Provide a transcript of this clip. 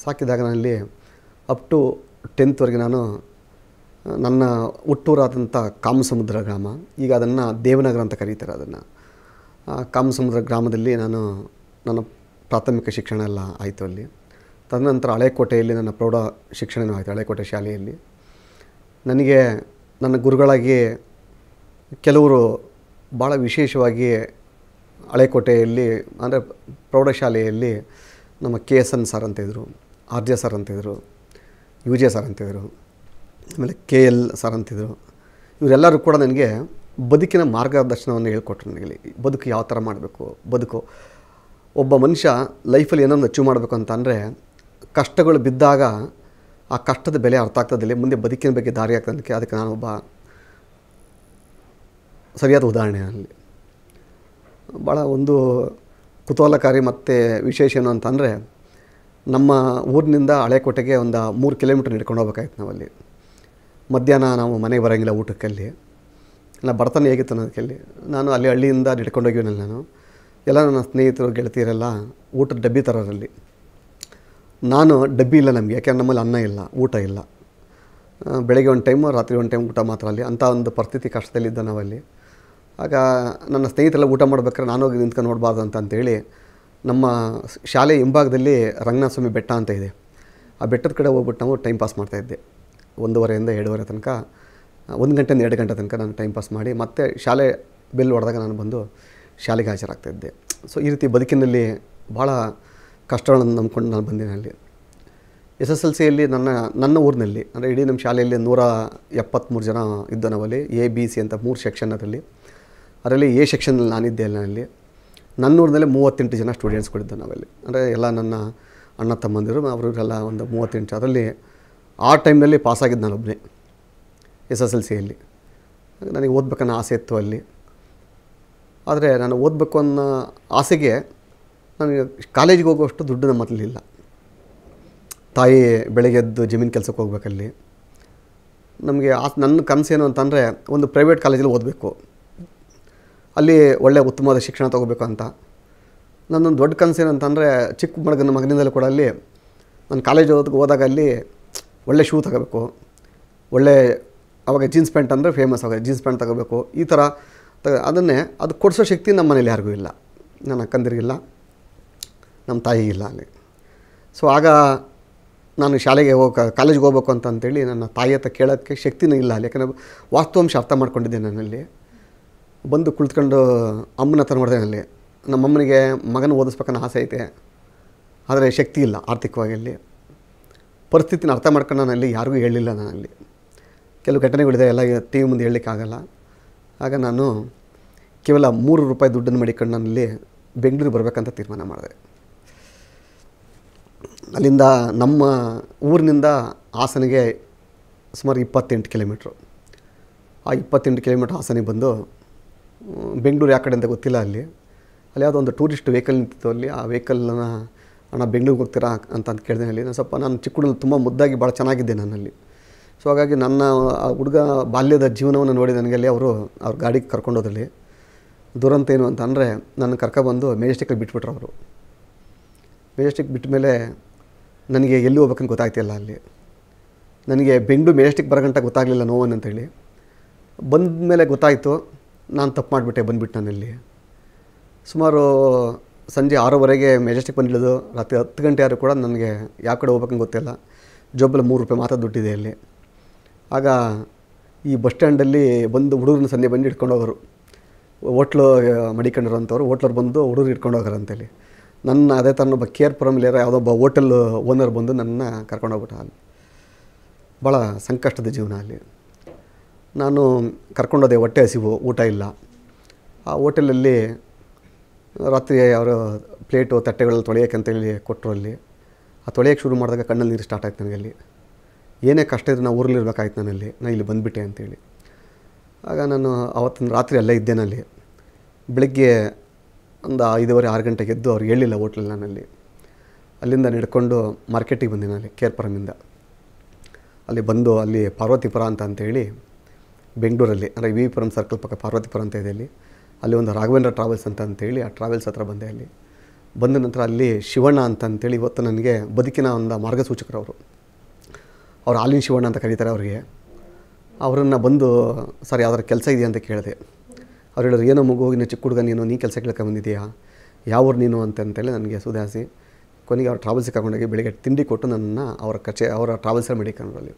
ಸಾಕಿದಾಗ ನಾನಲ್ಲಿ up to 10th ನಾನು ನನ್ನ ಹುಟ್ಟೂರಾದಂಥ ಕಾಮಸಮುದ್ರ ಗ್ರಾಮ, ಈಗ ಅದನ್ನು ದೇವನಗರ ಅಂತ ಕರೀತಾರೆ. ಅದನ್ನು ಕಾಮಸಮುದ್ರ ಗ್ರಾಮದಲ್ಲಿ ನಾನು ನನ್ನ ಪ್ರಾಥಮಿಕ ಶಿಕ್ಷಣ ಎಲ್ಲ ಆಯಿತು. ಅಲ್ಲಿ ತದನಂತರ ಹಳೇಕೋಟೆಯಲ್ಲಿ ನನ್ನ ಪ್ರೌಢ ಶಿಕ್ಷಣವೂ ಆಯಿತು. ಹಳೇಕೋಟೆ ಶಾಲೆಯಲ್ಲಿ ನನಗೆ ನನ್ನ ಗುರುಗಳಾಗಿ ಕೆಲವರು ಭಾಳ ವಿಶೇಷವಾಗಿ ಹಳೇಕೋಟೆಯಲ್ಲಿ ಅಂದರೆ ಪ್ರೌಢಶಾಲೆಯಲ್ಲಿ ನಮ್ಮ KSN ಸರ್ ಅಂತಿದ್ರು, RJ ಸರ್ ಅಂತಿದ್ರು, UJ ಸರ್ ಅಂತಿದ್ರು, ಆಮೇಲೆ KL ಸರ್ ಅಂತಿದ್ರು. ಇವರೆಲ್ಲರೂ ಕೂಡ ನನಗೆ ಬದುಕಿನ ಮಾರ್ಗದರ್ಶನವನ್ನು ಹೇಳ್ಕೊಟ್ರು. ನನಗೆ ಬದುಕು ಯಾವ ಥರ ಮಾಡಬೇಕು, ಒಬ್ಬ ಮನುಷ್ಯ ಲೈಫಲ್ಲಿ ಏನೊಂದು ಅಚೀವ್ ಮಾಡಬೇಕು ಅಂತಂದರೆ ಕಷ್ಟಗಳು ಬಿದ್ದಾಗ ಆ ಕಷ್ಟದ ಬೆಲೆ ಅರ್ಥ ಆಗ್ತದಿಲ್ಲ, ಮುಂದೆ ಬದುಕಿನ ಬಗ್ಗೆ ದಾರಿ ಆಗ್ತದಕ್ಕೆ. ಅದಕ್ಕೆ ನಾನೊಬ್ಬ ಸರಿಯಾದ ಉದಾಹರಣೆ. ಅಲ್ಲಿ ಭಾಳ ಒಂದು ಕುತೂಹಲಕಾರಿ ಮತ್ತು ವಿಶೇಷ ಏನು ಅಂತಂದರೆ, ನಮ್ಮ ಊರಿನಿಂದ ಹಳೇಕೋಟೆಗೆ ಒಂದು 3 ಕಿಲೋಮೀಟ್ರ್ ನಡ್ಕೊಂಡು ಹೋಗ್ಬೇಕಾಯ್ತು. ನಾವಲ್ಲಿ ಮಧ್ಯಾಹ್ನ ನಾವು ಮನೆಗೆ ಬರೋಂಗಿಲ್ಲ ಊಟಕ್ಕಲ್ಲಿ. ನಾನು ಬಡತನ ಹೇಗಿತ್ತು ಅನ್ನೋದಕ್ಕೆ ನಾನು ಅಲ್ಲಿ ಹಳ್ಳಿಯಿಂದ ನಡ್ಕೊಂಡೋಗಿವನಲ್ಲಿ ನಾನು ಎಲ್ಲ ನನ್ನ ಸ್ನೇಹಿತರು ಗೆಳತಿಯರೆಲ್ಲ ಊಟದ ಡಬ್ಬಿ ತರೋರಲ್ಲಿ. ನಾನು ಡಬ್ಬಿ ಇಲ್ಲ ನಮಗೆ, ಯಾಕೆಂದ್ರೆ ನಮ್ಮಲ್ಲಿ ಅನ್ನ ಇಲ್ಲ, ಊಟ ಇಲ್ಲ. ಬೆಳಗ್ಗೆ ಒಂದು ಟೈಮು, ರಾತ್ರಿ ಒಂದು ಟೈಮ್ ಊಟ ಮಾತ್ರ. ಅಲ್ಲಿ ಅಂಥ ಒಂದು ಪರಿಸ್ಥಿತಿ ಕಷ್ಟದಲ್ಲಿದ್ದ ನಾವಲ್ಲಿ. ಆಗ ನನ್ನ ಸ್ನೇಹಿತರೆಲ್ಲ ಊಟ ಮಾಡ್ಬೇಕಾದ್ರೆ ನಾನು ಹೋಗಿ ನಿಂತ್ಕೊಂಡು ನೋಡಬಾರ್ದು ಅಂತೇಳಿ ನಮ್ಮ ಶಾಲೆ ಹಿಂಭಾಗದಲ್ಲಿ ರಂಗನಾಥ ಸ್ವಾಮಿ ಬೆಟ್ಟ ಅಂತ ಇದೆ. ಆ ಬೆಟ್ಟದ ಕಡೆ ಹೋಗ್ಬಿಟ್ಟು ನಾವು ಟೈಮ್ ಪಾಸ್ ಮಾಡ್ತಾಯಿದ್ದೆ. 1:30 ಇಂದ 2:30 ತನಕ, 1 ಗಂಟೆಯಿಂದ 2 ಗಂಟೆ ತನಕ ನಾನು ಟೈಮ್ ಪಾಸ್ ಮಾಡಿ ಮತ್ತೆ ಶಾಲೆ ಬೆಲ್ ಹೊಡೆದಾಗ ನಾನು ಬಂದು ಶಾಲೆಗೆ ಹಾಜರಾಗ್ತಾಯಿದ್ದೆ. ಸೊ ಈ ರೀತಿ ಬದುಕಿನಲ್ಲಿ ಭಾಳ ಕಷ್ಟಗಳನ್ನು ನಂಬ್ಕೊಂಡು ನಾನು ಬಂದಿನಿ. ಅಲ್ಲಿ SSLCಯಲ್ಲಿ ನನ್ನ ಊರಿನಲ್ಲಿ ಅಂದರೆ ಇಡೀ ನಮ್ಮ ಶಾಲೆಯಲ್ಲಿ 173 ಜನ ಇದ್ದು ನಾವಲ್ಲಿ. A, B, C ಅಂತ 3 ಸೆಕ್ಷನ್ ಅದರಲ್ಲಿ A ಸೆಕ್ಷನಲ್ಲಿ ನಾನಿದ್ದೆ. ಅಲ್ಲಿ ನನ್ನ ಊರಿನಲ್ಲಿ 38 ಜನ ಸ್ಟೂಡೆಂಟ್ಸ್ಗಳಿದ್ದು ನಾವಲ್ಲಿ. ಅಂದರೆ ಎಲ್ಲ ನನ್ನ ಅಣ್ಣ ತಮ್ಮಂದಿರು, ಅವರಿಗೆಲ್ಲ ಒಂದು 38. ಅದರಲ್ಲಿ ಆ ಟೈಮ್ನಲ್ಲಿ ಪಾಸಾಗಿದ್ದು ನಾನೊಬ್ಬನೇ SSLCಯಲ್ಲಿ. ನನಗೆ ಓದಬೇಕನ್ನೋ ಆಸೆ ಇತ್ತು ಅಲ್ಲಿ. ಆದರೆ ನಾನು ಓದಬೇಕು ಅನ್ನೋ ಆಸೆಗೆ ನನಗೆ ಕಾಲೇಜಿಗೆ ಹೋಗುವಷ್ಟು ದುಡ್ಡು ನಮ್ಮ ಹತ್ರಲಿಲ್ಲ. ತಾಯಿ ಬೆಳಗ್ಗೆ ಎದ್ದು ಜಮೀನು ಕೆಲಸಕ್ಕೆ ಹೋಗ್ಬೇಕಲ್ಲಿ. ನಮಗೆ ನನ್ನ ಕನಸೇನು ಅಂತಂದರೆ ಒಂದು ಪ್ರೈವೇಟ್ ಕಾಲೇಜಲ್ಲಿ ಓದಬೇಕು, ಅಲ್ಲಿ ಒಳ್ಳೆಯ ಉತ್ತಮವಾದ ಶಿಕ್ಷಣ ತೊಗೋಬೇಕು ಅಂತ. ನನ್ನೊಂದು ದೊಡ್ಡ ಕನಸೇನು ಅಂತಂದರೆ ಚಿಕ್ಕ ಮಗನಿಂದಲೂ ಕೂಡ ಅಲ್ಲಿ ನಾನು ಕಾಲೇಜ್ ಹೋದಾಗ ಅಲ್ಲಿ ಒಳ್ಳೆ ಶೂ ತಗೋಬೇಕು, ಒಳ್ಳೆ ಆವಾಗ ಜೀನ್ಸ್ ಪ್ಯಾಂಟ್ ಅಂದರೆ ಫೇಮಸ್, ಆವಾಗ ಜೀನ್ಸ್ ಪ್ಯಾಂಟ್ ತಗೋಬೇಕು. ಈ ಥರ ಅದು ಕೊಡಿಸೋ ಶಕ್ತಿ ನಮ್ಮ ಮನೇಲಿ ಯಾರಿಗೂ ಇಲ್ಲ. ನನ್ನ ಅಕ್ಕಂದಿರಿಗಿಲ್ಲ, ನಮ್ಮ ತಾಯಿಗಿಲ್ಲ ಅಲ್ಲಿ. ಸೊ ಆಗ ನಾನು ಕಾಲೇಜಿಗೆ ಹೋಗ್ಬೇಕು ಅಂತೇಳಿ ನನ್ನ ತಾಯಿ ಹತ್ರ ಕೇಳೋಕ್ಕೆ ಶಕ್ತಿನೂ ಇಲ್ಲ ಅಲ್ಲಿ. ಯಾಕಂದರೆ ವಾಸ್ತವಾಂಶ ಅರ್ಥ ಮಾಡ್ಕೊಂಡಿದ್ದೆ ನಾನಲ್ಲಿ. ಬಂದು ಕುಳಿತುಕೊಂಡು ಅಮ್ಮನ ಹತ್ರ ನೋಡಿದೆ. ಅಲ್ಲಿ ನಮ್ಮಮ್ಮನಿಗೆ ಮಗನ ಓದಿಸ್ಬೇಕನ್ನೋ ಆಸೆ ಐತೆ, ಆದರೆ ಶಕ್ತಿ ಇಲ್ಲ ಆರ್ಥಿಕವಾಗಿ. ಅಲ್ಲಿ ಪರಿಸ್ಥಿತಿನ ಅರ್ಥ ಮಾಡ್ಕೊಂಡು ನಾನಲ್ಲಿ ಯಾರಿಗೂ ಹೇಳಿಲ್ಲ. ನಾನಲ್ಲಿ ಕೆಲವು ಘಟನೆಗಳಿದೆ, ಎಲ್ಲ TV ಮುಂದೆ ಹೇಳಲಿಕ್ಕಾಗಲ್ಲ. ಆಗ ನಾನು ಕೇವಲ ₹3 ದುಡ್ಡನ್ನು ಮಾಡಿಕೊಂಡು ನಾನಲ್ಲಿ ಬೆಂಗಳೂರಿಗೆ ಬರಬೇಕಂತ ತೀರ್ಮಾನ ಮಾಡಿದೆ. ಅಲ್ಲಿಂದ ನಮ್ಮ ಊರಿನಿಂದ ಹಾಸನಿಗೆ ಸುಮಾರು 28 ಕಿಲೋಮೀಟ್ರು. ಆ 28 ಕಿಲೋಮೀಟ್ರ್ ಹಾಸನಿಗೆ ಬಂದು ಬೆಂಗಳೂರು ಯಾವ ಕಡೆ ಅಂತ ಗೊತ್ತಿಲ್ಲ. ಅಲ್ಲಿ ಯಾವುದೋ ಒಂದು ಟೂರಿಸ್ಟ್ ವೆಹಿಕಲ್ ನಿಂತಿತ್ತು ಅಲ್ಲಿ. ಆ ವೆಹಿಕಲ್ನ ಅಣ್ಣ ಬೆಂಗಳೂರಿಗೆ ಹೋಗ್ತೀರಾ ಅಂತ ಕೇಳಿದೆ. ಅಲ್ಲಿ ನಾನು ಚಿಕ್ಕ ಹುಡುಗನಲ್ಲಿ ತುಂಬ ಮುದ್ದಾಗಿ ಭಾಳ ಚೆನ್ನಾಗಿದ್ದೆ ನನ್ನಲ್ಲಿ. ಸೊ ಹಾಗಾಗಿ ನನ್ನ ಆ ಹುಡುಗ ಬಾಲ್ಯದ ಜೀವನವನ್ನು ನೋಡಿ ನನಗೆ ಅಲ್ಲಿ ಅವ್ರ ಗಾಡಿಗೆ ಕರ್ಕೊಂಡೋದ್ರಲ್ಲಿ ದುರಂತ ಏನು ಅಂತಂದರೆ ನನ್ನ ಕರ್ಕೊಬಂದು ಮೆಜೆಸ್ಟಿಕಲ್ಲಿ ಬಿಟ್ಬಿಟ್ರು ಅವರು. ಮೆಜೆಸ್ಟಿಕ್ ಬಿಟ್ಟ ಮೇಲೆ ನನಗೆ ಎಲ್ಲಿ ಹೋಗ್ಬೇಕಂತ ಗೊತ್ತಾಗ್ತಿಲ್ಲ. ಅಲ್ಲಿ ನನಗೆ ಬೆಂಗಳೂರು ಮೆಜೆಸ್ಟಿಕ್ ಬರೋಗಂಟ ಗೊತ್ತಾಗಲಿಲ್ಲ ನೋವನ್ ಅಂತೇಳಿ. ಬಂದ ಮೇಲೆ ಗೊತ್ತಾಯಿತು ನಾನು ತಪ್ಪು ಮಾಡಿಬಿಟ್ಟೆ. ಬಂದುಬಿಟ್ಟು ನಾನಲ್ಲಿ ಸುಮಾರು ಸಂಜೆ 6:30ಗೆ ಮೆಜೆಸ್ಟಿಕ್ ಬಂದಿಳಿದು ರಾತ್ರಿ 10 ಗಂಟೆ ಆದರೂ ಕೂಡ ನನಗೆ ಯಾವ ಕಡೆ ಹೋಗ್ಬೇಕಂತ ಗೊತ್ತಿಲ್ಲ. ಜೋಬಲ್ಲಿ ₹3 ಮಾತ್ರ ದುಡ್ಡಿದೆ ಅಲ್ಲಿ. ಆಗ ಈ ಬಸ್ ಸ್ಟ್ಯಾಂಡಲ್ಲಿ ಬಂದು ಹುಡುಗರನ್ನ ಸಂಜೆ ಬಂದು ಹಿಡ್ಕೊಂಡು ಹೋಗೋರು. ಹೋಟ್ಲು ಮಡಿಕೊಂಡಿರೋಂಥವ್ರು ಹೋಟ್ಲವ್ರು ಬಂದು ಹುಡುಗರು ಹಿಡ್ಕೊಂಡು ಹೋಗೋರು ಅಂತೇಳಿ. ನನ್ನ ಅದೇ ಥರ ಒಬ್ಬ KR ಯಾವುದೋ ಒಬ್ಬ ಹೋಟೆಲ್ ಓನರ್ ಬಂದು ನನ್ನ ಕರ್ಕೊಂಡೋಗ್ಬಿಟ್ಟ. ಅಲ್ಲಿ ಭಾಳ ಸಂಕಷ್ಟದ ಜೀವನ. ಅಲ್ಲಿ ನಾನು ಕರ್ಕೊಂಡೋದೆ, ಹೊಟ್ಟೆ ಹಸಿವು, ಊಟ ಇಲ್ಲ. ಆ ಹೋಟೆಲಲ್ಲಿ ರಾತ್ರಿ ಅವರು ಪ್ಲೇಟು ತಟ್ಟೆಗಳಲ್ಲಿ ತೊಳೆಯೋಕೆ ಅಂತೇಳಿ ಕೊಟ್ಟರು. ಅಲ್ಲಿ ಆ ತೊಳೆಯೋಕ್ಕೆ ಶುರು ಮಾಡಿದಾಗ ಕಣ್ಣಲ್ಲಿ ನೀರು ಸ್ಟಾರ್ಟ್ ಆಯ್ತು ನನಗೆ. ಅಲ್ಲಿ ಏನೇ ಕಷ್ಟ ಇದ್ದರೂ ನಾವು ಊರಲ್ಲಿರ್ಬೇಕಾಯ್ತು ನಾನಲ್ಲಿ. ನಾನು ಇಲ್ಲಿ ಬಂದುಬಿಟ್ಟೆ ಅಂತೇಳಿ. ಆಗ ನಾನು ಅವತ್ತಿನ ರಾತ್ರಿ ಅಲ್ಲೇ ಇದ್ದೇನಲ್ಲಿ. ಬೆಳಗ್ಗೆ ಒಂದು 5:30-6 ಗಂಟೆಗೆ ಎದ್ದು ಅವ್ರು ಹೇಳಿಲ್ಲ ಹೋಟ್ಲಲ್ಲಿ. ನಾನಲ್ಲಿ ಅಲ್ಲಿಂದ ನಡ್ಕೊಂಡು ಮಾರ್ಕೆಟಿಗೆ ಬಂದೆ. ಅಲ್ಲಿ KR ಅಲ್ಲಿ ಬಂದು ಅಲ್ಲಿ ಪಾರ್ವತಿಪುರ ಅಂತೇಳಿ ಬೆಂಗಳೂರಲ್ಲಿ ಅಂದರೆ VV ಸರ್ಕಲ್ ಪಕ್ಕ ಪಾರ್ವತಿಪುರ ಅಂತ ಇದೆ. ಅಲ್ಲಿ ಒಂದು ರಾಘವೇಂದ್ರ ಟ್ರಾವೆಲ್ಸ್ ಅಂತೇಳಿ ಆ ಟ್ರಾವೆಲ್ಸ್ ಹತ್ರ ಬಂದೆ. ಅಲ್ಲಿ ಬಂದ ನಂತರ ಅಲ್ಲಿ ಶಿವಣ್ಣ ಅಂತಂತೇಳಿ ಇವತ್ತು ನನಗೆ ಬದುಕಿನ ಒಂದು ಮಾರ್ಗಸೂಚಕರು ಅವರು. ಅವ್ರು ಹಾಲಿನ ಶಿವಣ್ಣ ಅಂತ ಕರೀತಾರೆ ಅವರಿಗೆ. ಅವರನ್ನು ಬಂದು ಸರ್ ಯಾವ್ದಾರು ಕೆಲಸ ಇದೆಯಾ ಅಂತ ಕೇಳಿದೆ. ಅವ್ರು ಹೇಳಿದ್ರು, ಏನೋ ಮಗು ಇನ್ನು ಚಿಕ್ಕ ಹುಡುಗ ನೀನು ಕೆಲಸ ಕೇಳ್ಕೊಂಬಂದಿದ್ದೀಯಾ, ಯಾವ ಊರು ನೀನು ಅಂತೇಳಿ ನನಗೆ ಸುಧಾರಿಸಿ ಕೊನೆಗೆ ಅವ್ರ ಟ್ರಾವೆಲ್ಸಿಗೆ ಕರ್ಕೊಂಡೋಗಿ ಬೆಳಿಗ್ಗೆ ತಿಂಡಿ ಕೊಟ್ಟು ನನ್ನನ್ನು ಅವರ ಟ್ರಾವೆಲ್ಸಲ್ಲಿ ಮಡಿಕೊಂಡ್ರಲ್ಲಿ.